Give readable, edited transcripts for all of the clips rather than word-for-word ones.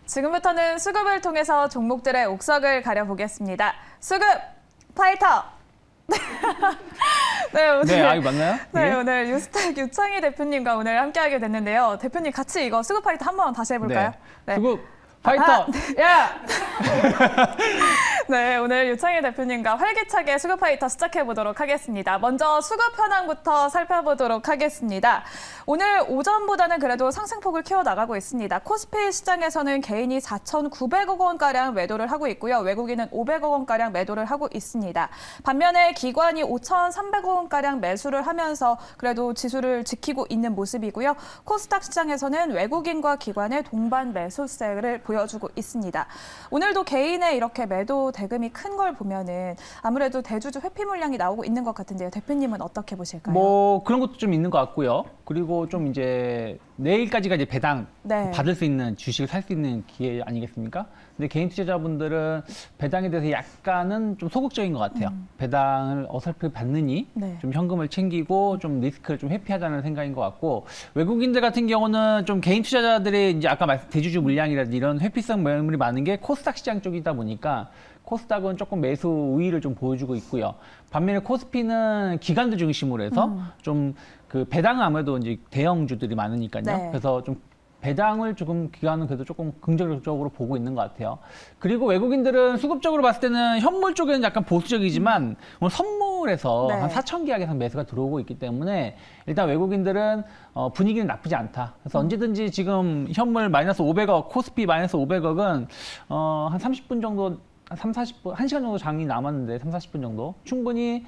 지금부터는 수급을 통해서 종목들의 옥석을 가려보겠습니다. 수급 파이터! 네, 오늘, 네, 맞나요? 네, 예? 오늘 뉴스탁 유창희 대표님과 오늘 함께하게 됐는데요. 대표님 같이 이거 수급 파이터 한번 다시 해볼까요? 네. 수급 파이터! 야! 네, 오늘 유창희 대표님과 활기차게 수급 파이터 시작해보도록 하겠습니다. 먼저 수급 현황부터 살펴보도록 하겠습니다. 오늘 오전보다는 그래도 상승폭을 키워나가고 있습니다. 코스피 시장에서는 개인이 4,900억 원가량 매도를 하고 있고요. 외국인은 500억 원가량 매도를 하고 있습니다. 반면에 기관이 5,300억 원가량 매수를 하면서 그래도 지수를 지키고 있는 모습이고요. 코스닥 시장에서는 외국인과 기관의 동반 매수세를 보여주고 있습니다. 오늘도 개인의 이렇게 매도 대금이 큰 걸 보면은 아무래도 대주주 회피 물량이 나오고 있는 것 같은데요. 대표님은 어떻게 보실까요? 뭐 그런 것도 좀 있는 것 같고요. 그리고 좀 이제 내일까지가 이제 배당 네. 받을 수 있는 주식을 살 수 있는 기회 아니겠습니까? 근데 개인 투자자분들은 배당에 대해서 약간은 좀 소극적인 것 같아요. 배당을 어설프게 받느니 네. 좀 현금을 챙기고 좀 리스크를 좀 회피하자는 생각인 것 같고, 외국인들 같은 경우는 좀 개인 투자자들이 이제 아까 말씀 대주주 물량이라든지 이런 회피성 매물이 많은 게 코스닥 시장 쪽이다 보니까 코스닥은 조금 매수 우위를 좀 보여주고 있고요. 반면에 코스피는 기관들 중심으로 해서 좀 그 배당은 아무래도 이제 대형주들이 많으니까요. 네. 그래서 좀 배당을 조금 기관은 그래도 조금 긍정적으로 보고 있는 것 같아요. 그리고 외국인들은 수급적으로 봤을 때는 현물 쪽에는 약간 보수적이지만 오늘 선물에서 네. 한 4천 계약 이상 매수가 들어오고 있기 때문에 일단 외국인들은 분위기는 나쁘지 않다. 그래서 언제든지 지금 현물 마이너스 500억, 코스피 마이너스 500억은 한 30분 정도, 한 40분, 1시간 정도 장이 남았는데 40분 정도 충분히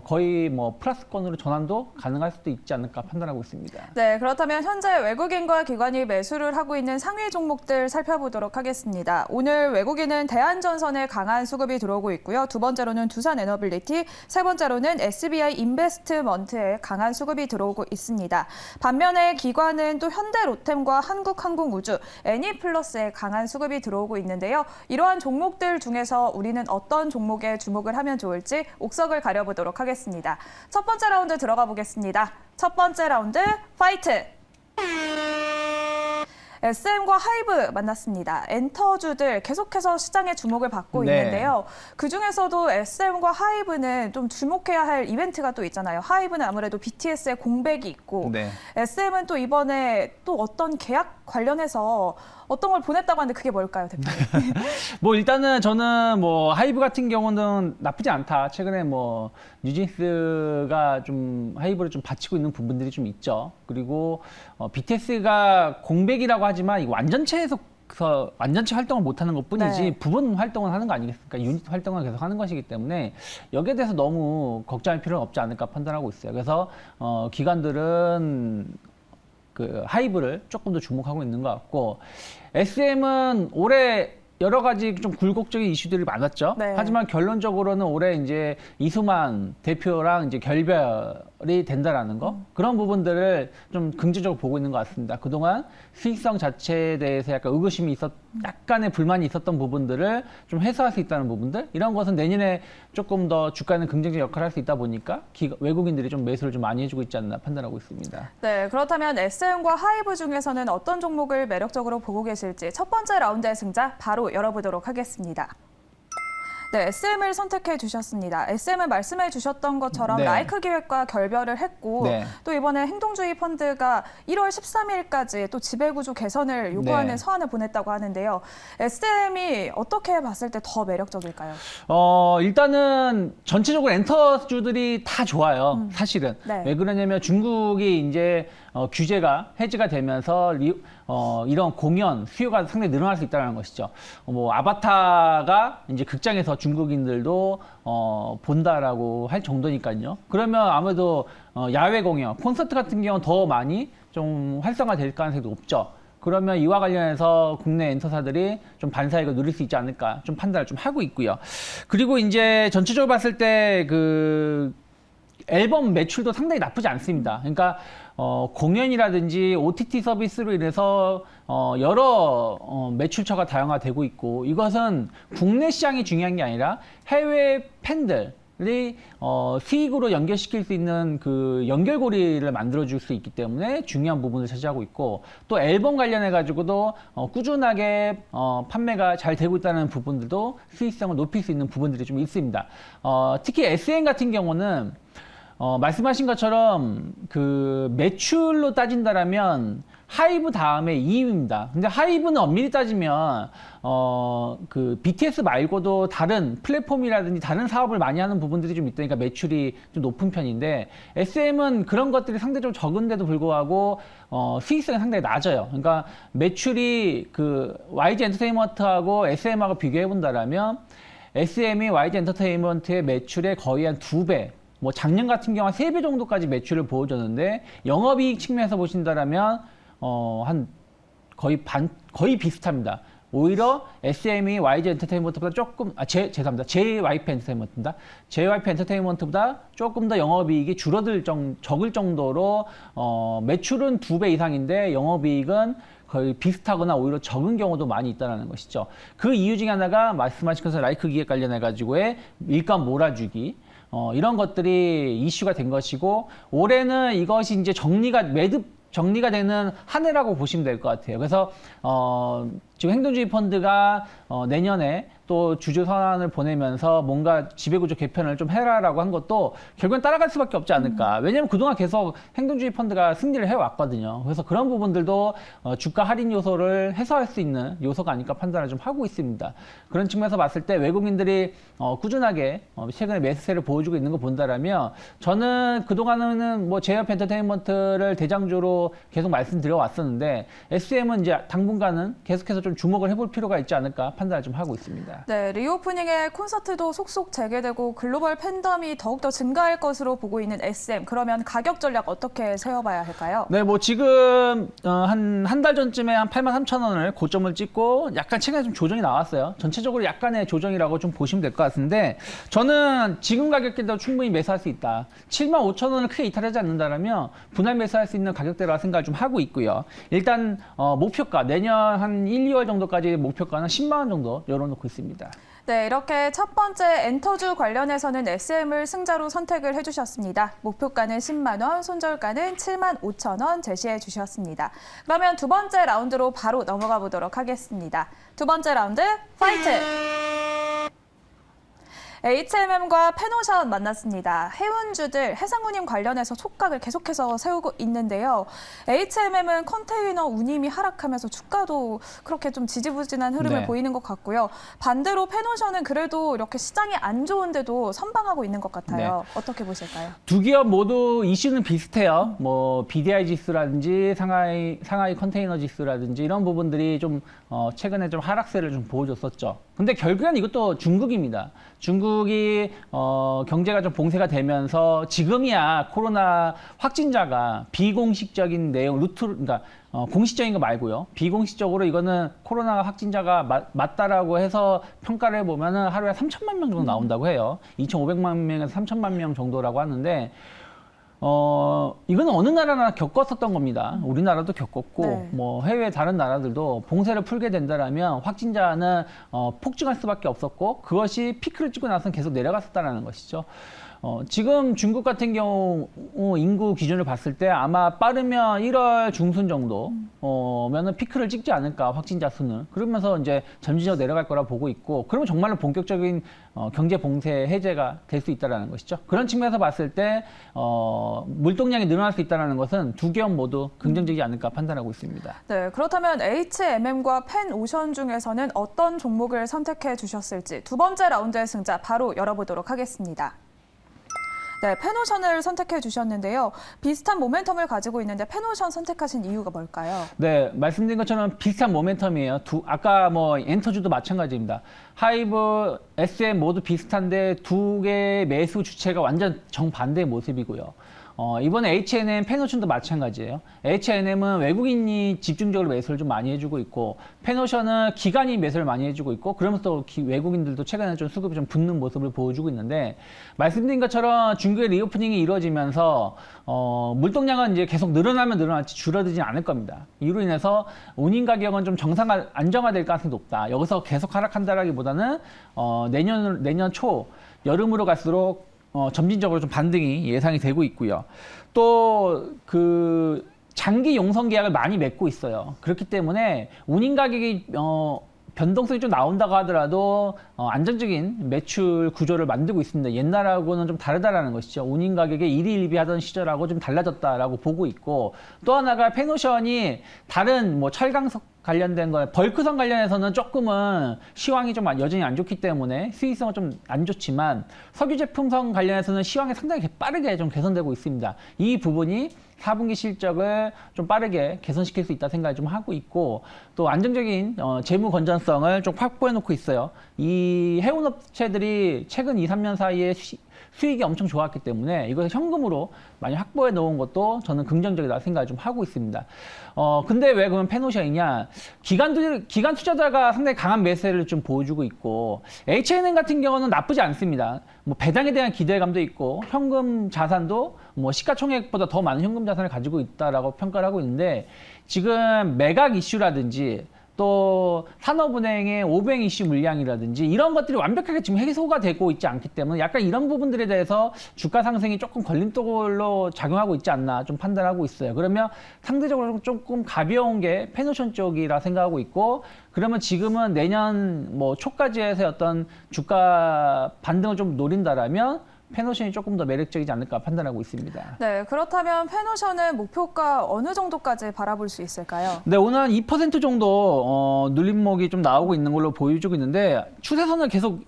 거의 뭐 플러스권으로 전환도 가능할 수도 있지 않을까 판단하고 있습니다. 네, 그렇다면 현재 외국인과 기관이 매수를 하고 있는 상위 종목들 살펴보도록 하겠습니다. 오늘 외국인은 대한전선에 강한 수급이 들어오고 있고요. 두 번째로는 두산에너빌리티, 세 번째로는 SBI 인베스트먼트에 강한 수급이 들어오고 있습니다. 반면에 기관은 또 현대로템과 한국항공우주, 애니플러스에 강한 수급이 들어오고 있는데요. 이러한 종목들 중에서 우리는 어떤 종목에 주목을 하면 좋을지 옥석을 가려보도록 하겠습니다. 첫 번째 라운드 들어가 보겠습니다. 첫 번째 라운드 파이트! SM과 하이브 만났습니다. 엔터주들 계속해서 시장의 주목을 받고 네. 있는데요. 그중에서도 SM과 하이브는 좀 주목해야 할 이벤트가 또 있잖아요. 하이브는 아무래도 BTS의 공백이 있고 네. SM은 또 이번에 또 어떤 계약 관련해서 어떤 걸 보냈다고 하는데 그게 뭘까요, 대표님? 뭐 일단은 저는 뭐 하이브 같은 경우는 나쁘지 않다. 최근에 뭐 뉴진스가 좀 하이브를 좀 받치고 있는 부분들이 좀 있죠. 그리고 BTS가 공백이라고 하지만 이 완전체에서 완전체 활동을 못하는 것뿐이지 네. 부분 활동을 하는 거 아니겠습니까? 유닛 활동을 계속 하는 것이기 때문에 여기에 대해서 너무 걱정할 필요는 없지 않을까 판단하고 있어요. 그래서 기관들은 그 하이브를 조금 더 주목하고 있는 것 같고, SM은 올해 여러 가지 좀 굴곡적인 이슈들이 많았죠. 네. 하지만 결론적으로는 올해 이제 이수만 대표랑 이제 결별이 된다라는 거, 그런 부분들을 좀 긍정적으로 보고 있는 것 같습니다. 그동안 수익성 자체에 대해서 약간 의구심이 약간의 불만이 있었던 부분들을 좀 해소할 수 있다는 부분들, 이런 것은 내년에 조금 더 주가는 긍정적 역할을 할 수 있다 보니까 외국인들이 좀 매수를 좀 많이 해주고 있지 않나 판단하고 있습니다. 네, 그렇다면 SM과 하이브 중에서는 어떤 종목을 매력적으로 보고 계실지 첫 번째 라운드의 승자 바로 열어보도록 하겠습니다. 네, SM을 선택해 주셨습니다. SM은 말씀해 주셨던 것처럼 네. 라이크 기획과 결별을 했고 네. 또 이번에 행동주의 펀드가 1월 13일까지 또 지배구조 개선을 요구하는 네. 서한을 보냈다고 하는데요. SM이 어떻게 봤을 때 더 매력적일까요? 일단은 전체적으로 엔터주들이 다 좋아요. 사실은. 네. 왜 그러냐면 중국이 이제 규제가 해제가 되면서 이런 공연 수요가 상당히 늘어날 수 있다는 것이죠. 뭐 아바타가 이제 극장에서 중국인들도 본다라고 할 정도니까요. 그러면 아무래도 야외 공연, 콘서트 같은 경우는 더 많이 좀 활성화될 가능성이 높죠. 그러면 이와 관련해서 국내 엔터사들이 좀 반사이익을 누릴 수 있지 않을까 좀 판단을 좀 하고 있고요. 그리고 이제 전체적으로 봤을 때 그 앨범 매출도 상당히 나쁘지 않습니다. 그러니까 공연이라든지 OTT 서비스로 인해서 여러 매출처가 다양화되고 있고, 이것은 국내 시장이 중요한 게 아니라 해외 팬들, 수익으로 연결시킬 수 있는 그 연결고리를 만들어줄 수 있기 때문에 중요한 부분을 차지하고 있고, 또 앨범 관련해가지고도 꾸준하게 판매가 잘 되고 있다는 부분들도 수익성을 높일 수 있는 부분들이 좀 있습니다. 특히 SM 같은 경우는 말씀하신 것처럼 그 매출로 따진다라면 하이브 다음에 2위입니다. 근데 하이브는 엄밀히 따지면 그 BTS 말고도 다른 플랫폼이라든지 다른 사업을 많이 하는 부분들이 좀 있다니까 매출이 좀 높은 편인데, SM은 그런 것들이 상대적으로 적은데도 불구하고 수익성이 상당히 낮아요. 그러니까 매출이 그 YG 엔터테인먼트하고 SM하고 비교해 본다라면 SM이 YG 엔터테인먼트의 매출의 거의 한 2배, 뭐 작년 같은 경우 한 3배 정도까지 매출을 보여줬는데, 영업이익 측면에서 보신다라면 한 거의 비슷합니다. 오히려 SM이 YG 엔터테인먼트보다 조금, 죄송합니다. JYP 엔터테인먼트입니다. JYP 엔터테인먼트보다 조금 더 영업이익이 적을 정도로 매출은 2배 이상인데 영업이익은 거의 비슷하거나 오히려 적은 경우도 많이 있다는 것이죠. 그 이유 중에 하나가 말씀하신 것처럼 라이크 기획 관련해가지고의 일감 몰아주기, 이런 것들이 이슈가 된 것이고, 올해는 이것이 이제 정리가 되는 한 해라고 보시면 될 것 같아요. 그래서 지금 행동주의 펀드가 내년에 또 주주 선언을 보내면서 뭔가 지배구조 개편을 좀 해라라고 한 것도 결국엔 따라갈 수밖에 없지 않을까. 왜냐하면 그동안 계속 행동주의 펀드가 승리를 해왔거든요. 그래서 그런 부분들도 주가 할인 요소를 해소할 수 있는 요소가 아닐까 판단을 좀 하고 있습니다. 그런 측면에서 봤을 때 외국인들이 꾸준하게 최근에 매수세를 보여주고 있는 거 본다라면, 저는 그동안은 뭐 JYP 엔터테인먼트를 대장주로 계속 말씀드려 왔었는데, SM은 이제 당분간은 계속해서 좀 주목을 해볼 필요가 있지 않을까 판단을 좀 하고 있습니다. 네, 리오프닝의 콘서트도 속속 재개되고 글로벌 팬덤이 더욱더 증가할 것으로 보고 있는 SM. 그러면 가격 전략 어떻게 세워봐야 할까요? 네, 뭐 지금 한 달 전쯤에 한 83,000원을 고점을 찍고 약간 최근에 좀 조정이 나왔어요. 전체적으로 약간의 조정이라고 좀 보시면 될 것 같은데, 저는 지금 가격대도 충분히 매수할 수 있다. 75,000원을 크게 이탈하지 않는다면 분할 매수할 수 있는 가격대라고 생각을 좀 하고 있고요. 일단 목표가 내년 한 1, 2월 정도까지 목표가는 10만 원 정도 열어놓고 있습니다. 네, 이렇게 첫 번째 엔터주 관련해서는 SM을 승자로 선택을 해주셨습니다. 목표가는 10만 원, 손절가는 7만 5천 원 제시해 주셨습니다. 그러면 두 번째 라운드로 바로 넘어가 보도록 하겠습니다. 두 번째 라운드, 파이트! HMM과 페노션 만났습니다. 해운주들, 해상운임 관련해서 촉각을 계속해서 세우고 있는데요. HMM은 컨테이너 운임이 하락하면서 주가도 그렇게 좀 지지부진한 흐름을 네. 보이는 것 같고요. 반대로 페노션은 그래도 이렇게 시장이 안 좋은데도 선방하고 있는 것 같아요. 어떻게 보실까요? 두 기업 모두 이슈는 비슷해요. 뭐 BDI 지수라든지 상하이 컨테이너 지수라든지 이런 부분들이 좀 최근에 좀 하락세를 좀 보여줬었죠. 근데 결국엔 이것도 중국입니다. 중국이 경제가 좀 봉쇄가 되면서 지금이야 코로나 확진자가 비공식적인 내용 그러니까 공식적인 거 말고요. 비공식적으로 이거는 코로나 확진자가 맞다라고 해서 평가를 해보면은 하루에 3천만 명 정도 나온다고 해요. 2,500만 명에서 3천만 명 정도라고 하는데, 이거는 어느 나라나 겪었었던 겁니다. 우리나라도 겪었고, 네. 뭐 해외 다른 나라들도 봉쇄를 풀게 된다라면 확진자는 폭증할 수밖에 없었고, 그것이 피크를 찍고 나서는 계속 내려갔었다는 것이죠. 지금 중국 같은 경우 인구 기준을 봤을 때 아마 빠르면 1월 중순 정도 면은 피크를 찍지 않을까, 확진자 수는. 그러면서 이제 점진적으로 내려갈 거라 보고 있고, 그러면 정말로 본격적인 경제 봉쇄 해제가 될 수 있다는 것이죠. 그런 측면에서 봤을 때 물동량이 늘어날 수 있다는 것은 두 기업 모두 긍정적이지 않을까 판단하고 있습니다. 네, 그렇다면 HMM과 펜오션 중에서는 어떤 종목을 선택해 주셨을지 두 번째 라운드의 승자 바로 열어보도록 하겠습니다. 네, 페노션을 선택해 주셨는데요. 비슷한 모멘텀을 가지고 있는데 페노션 선택하신 이유가 뭘까요? 네, 말씀드린 것처럼 비슷한 모멘텀이에요. 아까 뭐 엔터주도 마찬가지입니다. 하이브, SM 모두 비슷한데 두 개의 매수 주체가 완전 정반대의 모습이고요. 이번에 H&M, 페노션도 마찬가지예요. H&M은 외국인이 집중적으로 매수를 좀 많이 해주고 있고, 페노션은 기관이 매수를 많이 해주고 있고, 그러면서 또 외국인들도 최근에 좀 수급이 좀 붙는 모습을 보여주고 있는데, 말씀드린 것처럼 중국의 리오프닝이 이루어지면서 물동량은 이제 계속 늘어나면 늘어날지 줄어들지는 않을 겁니다. 이로 인해서 운임 가격은 좀 안정화될 가능성이 높다. 여기서 계속 하락한다라기보다는 내년 초 여름으로 갈수록 점진적으로 좀 반등이 예상이 되고 있고요. 또 그 장기 용선 계약을 많이 맺고 있어요. 그렇기 때문에 운임 가격이 변동성이 좀 나온다고 하더라도 안정적인 매출 구조를 만들고 있습니다. 옛날하고는 좀 다르다라는 것이죠. 운임 가격이 일희일비하던 시절하고 좀 달라졌다라고 보고 있고, 또 하나가 페노션이 다른 뭐 철강석 관련된 거, 벌크선 관련해서는 조금은 시황이 좀 여전히 안 좋기 때문에 수익성은 좀 안 좋지만, 석유 제품선 관련해서는 시황이 상당히 빠르게 좀 개선되고 있습니다. 이 부분이 4분기 실적을 좀 빠르게 개선시킬 수 있다 생각을 좀 하고 있고, 또 안정적인 재무 건전성을 좀 확보해 놓고 있어요. 이 해운업체들이 최근 2, 3년 사이에 수익이 엄청 좋았기 때문에 이것을 현금으로 많이 확보해 놓은 것도 저는 긍정적이다 생각을 좀 하고 있습니다. 근데 왜 그러면 페노션이냐? 기관 투자자가 상당히 강한 매수세를 좀 보여주고 있고, H&M 같은 경우는 나쁘지 않습니다. 뭐 배당에 대한 기대감도 있고, 현금 자산도 뭐 시가총액보다 더 많은 현금 자산을 가지고 있다라고 평가를 하고 있는데, 지금 매각 이슈라든지 또 산업은행의 오뱅 이슈 물량이라든지 이런 것들이 완벽하게 지금 해소가 되고 있지 않기 때문에 약간 이런 부분들에 대해서 주가 상승이 조금 걸림돌로 작용하고 있지 않나 좀 판단하고 있어요. 그러면 상대적으로 조금 가벼운 게 페노션 쪽이라 생각하고 있고, 그러면 지금은 내년 뭐 초까지 해서 어떤 주가 반등을 좀 노린다라면 페노션이 조금 더 매력적이지 않을까 판단하고 있습니다. 네, 그렇다면 페노션은 목표가 어느 정도까지 바라볼 수 있을까요? 네, 오늘 한 2% 정도 눌림목이 좀 나오고 있는 걸로 보여주고 있는데, 추세선을 계속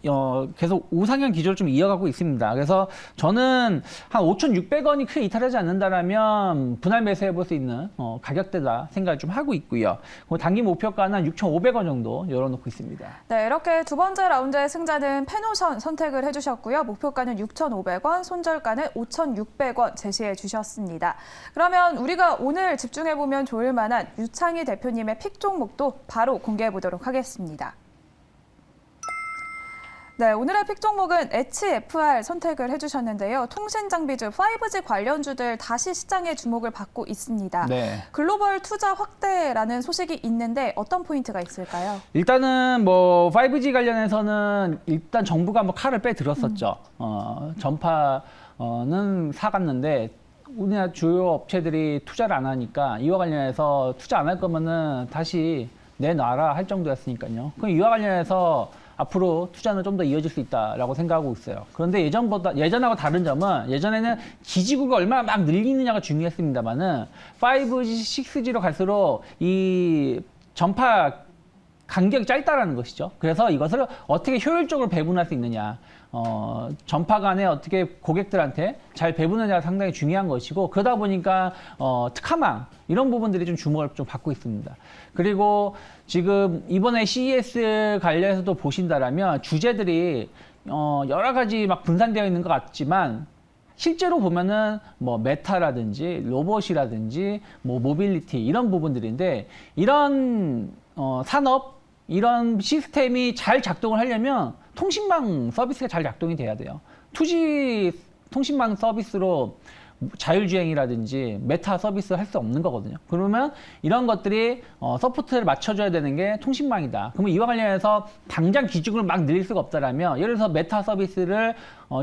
우상향 기조를 좀 이어가고 있습니다. 그래서 저는 한 5,600원이 크게 이탈하지 않는다라면 분할 매수해 볼 수 있는 가격대다 생각을 좀 하고 있고요. 단기 목표가는 한 6,500원 정도 열어놓고 있습니다. 네, 이렇게 두 번째 라운드의 승자는 페노션 선택을 해주셨고요. 목표가는 6,500원, 손절가는 5,600원 제시해 주셨습니다. 그러면 우리가 오늘 집중해보면 좋을 만한 유창희 대표님의 픽 종목도 바로 공개해 보도록 하겠습니다. 네, 오늘의 픽 종목은 HFR 선택을 해주셨는데요. 통신장비주 5G 관련주들 다시 시장의 주목을 받고 있습니다. 네. 글로벌 투자 확대라는 소식이 있는데 어떤 포인트가 있을까요? 일단은 뭐 5G 관련해서는 일단 정부가 한번 칼을 빼들었었죠. 전파는 사갔는데 우리나라 주요 업체들이 투자를 안 하니까 이와 관련해서 투자 안 할 거면은 다시 내놔라 할 정도였으니까요. 그럼 이와 관련해서 앞으로 투자는 좀 더 이어질 수 있다라고 생각하고 있어요. 그런데 예전하고 다른 점은, 예전에는 기지국이 얼마나 막 늘리느냐가 중요했습니다만은 5G, 6G로 갈수록 이 전파 간격이 짧다라는 것이죠. 그래서 이것을 어떻게 효율적으로 배분할 수 있느냐, 전파 간에 어떻게 고객들한테 잘 배분하느냐가 상당히 중요한 것이고, 그러다 보니까 특화망 이런 부분들이 좀 주목을 좀 받고 있습니다. 그리고 지금 이번에 CES 관련해서도 보신다라면 주제들이 여러 가지 막 분산되어 있는 것 같지만, 실제로 보면은 뭐 메타라든지 로봇이라든지 뭐 모빌리티 이런 부분들인데, 이런 산업, 이런 시스템이 잘 작동을 하려면 통신망 서비스가 잘 작동이 돼야 돼요. 2G 통신망 서비스로 자율주행이라든지 메타 서비스 할 수 없는 거거든요. 그러면 이런 것들이 서포트를 맞춰줘야 되는 게 통신망이다. 그러면 이와 관련해서 당장 기준을 막 늘릴 수가 없다라면, 예를 들어서 메타 서비스를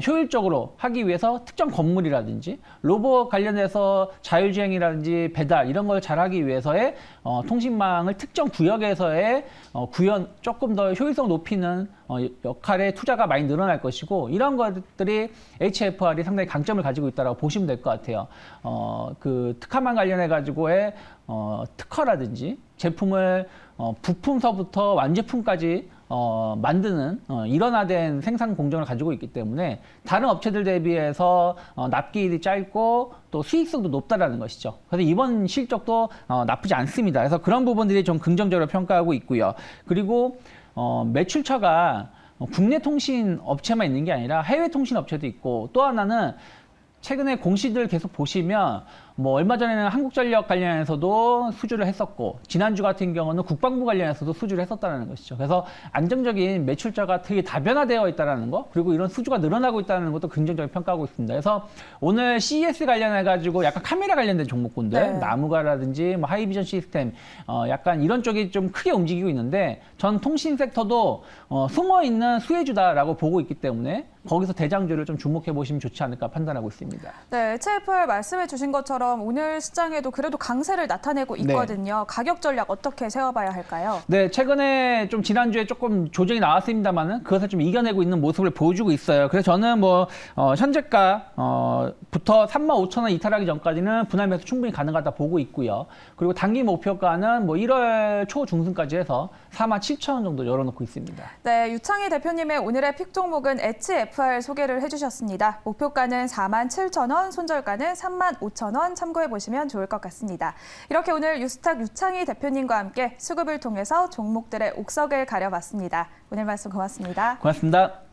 효율적으로 하기 위해서 특정 건물이라든지 로봇 관련해서 자율주행이라든지 배달 이런 걸 잘하기 위해서의 통신망을 특정 구역에서의 구현 조금 더 효율성 높이는 역할에 투자가 많이 늘어날 것이고, 이런 것들이 HFR이 상당히 강점을 가지고 있다고 보시면 될 것 같아요. 그 특화망 관련해 가지고의 특허라든지 제품을 부품서부터 완제품까지 만드는 일원화된 생산 공정을 가지고 있기 때문에 다른 업체들 대비해서 납기일이 짧고 또 수익성도 높다라는 것이죠. 그래서 이번 실적도 나쁘지 않습니다. 그래서 그런 부분들이 좀 긍정적으로 평가하고 있고요. 그리고 매출처가 국내 통신 업체만 있는 게 아니라 해외 통신 업체도 있고, 또 하나는 최근에 공시들 계속 보시면 뭐 얼마 전에는 한국전력 관련해서도 수주를 했었고 지난주 같은 경우는 국방부 관련해서도 수주를 했었다는 것이죠. 그래서 안정적인 매출자가 되게 다변화되어 있다는 거, 그리고 이런 수주가 늘어나고 있다는 것도 긍정적으로 평가하고 있습니다. 그래서 오늘 CES 관련해 가지고 약간 카메라 관련된 종목군들, 네. 나무가라든지 뭐 하이비전 시스템, 약간 이런 쪽이 좀 크게 움직이고 있는데 전 통신 섹터도 숨어 있는 수혜주다라고 보고 있기 때문에 거기서 대장주를 좀 주목해 보시면 좋지 않을까 판단하고 있습니다. 네, HFR 말씀해 주신 것처럼 오늘 시장에도 그래도 강세를 나타내고 있거든요. 가격 전략 어떻게 세워봐야 할까요? 네, 최근에 좀 지난주에 조금 조정이 나왔습니다만은 그것을 좀 이겨내고 있는 모습을 보여주고 있어요. 그래서 저는 뭐 현재가부터 35,000원 이탈하기 전까지는 분할 매수 충분히 가능하다 보고 있고요. 그리고 단기 목표가는 뭐 1월 초 중순까지 해서 47,000원 정도 열어놓고 있습니다. 네, 유창희 대표님의 오늘의 픽 종목은 HFR 소개를 해주셨습니다. 목표가는 47,000원, 손절가는 35,000원 참고해 보시면 좋을 것 같습니다. 이렇게 오늘 유스탁 유창희 대표님과 함께 수급을 통해서 종목들의 옥석을 가려봤습니다. 오늘 말씀 고맙습니다. 고맙습니다.